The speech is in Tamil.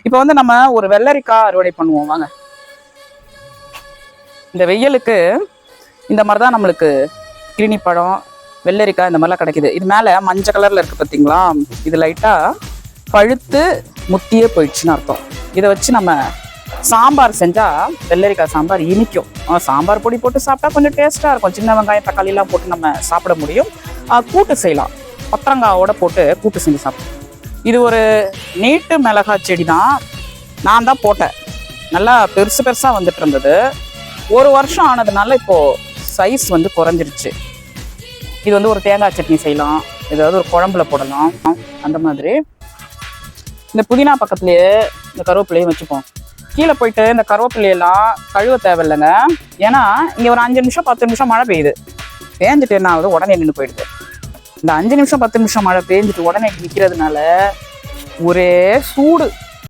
இப்போ வந்து நம்ம ஒரு வெள்ளரிக்காய் அறுவடை பண்ணுவோம் வாங்க. இந்த வெயிலுக்கு இந்த மாதிரி தான் நம்மளுக்கு கிரினி பழம், வெள்ளரிக்காய் இந்த மாதிரிலாம் கிடைக்குது. இது மேலே மஞ்சள் கலரில் இருக்குது பார்த்தீங்களா? இது லைட்டாக பழுத்து முத்தியே போயிடுச்சுன்னு அர்த்தம். இதை வச்சு நம்ம சாம்பார் செஞ்சால் வெள்ளரிக்காய் சாம்பார் இனிக்கும். சாம்பார் பொடி போட்டு சாப்பிட்டா கொஞ்சம் டேஸ்ட்டாக இருக்கும். சின்ன வெங்காயம் தக்காளிலாம் போட்டு நம்ம சாப்பிட முடியும். கூட்டு செய்யலாம், பத்திரங்காயோட போட்டு கூட்டு செஞ்சு சாப்பிடும். இது ஒரு நீட்டு மிளகாய் செடி தான். நான் தான் போட்டேன். நல்லா பெருசு பெருசாக வந்துட்டு இருந்தது. ஒரு வருஷம் ஆனதுனால இப்போது சைஸ் வந்து குறைஞ்சிருச்சு. இது வந்து ஒரு தேங்காய் சட்னி செய்யலாம், ஏதாவது ஒரு குழம்புல போடலாம் அந்த மாதிரி. இந்த புதினா பக்கத்துலேயே இந்த கருவேப்பிலையும் வச்சுப்போம். கீழே போயிட்டு இந்த கருவேப்பிலையெல்லாம் கழுவ தேவையில்லைங்க. ஏன்னா இங்கே ஒரு 5 நிமிஷம் 10 நிமிஷம் மழை பெய்யுது. பேஞ்சிட்டு என்ன ஆகுது, உடனே நின்று போயிடுது. இந்த 5 நிமிஷம் 10 நிமிஷம் மழை பெஞ்சிட்டு உடனே நிற்கிறதுனால ஒரே சூடு.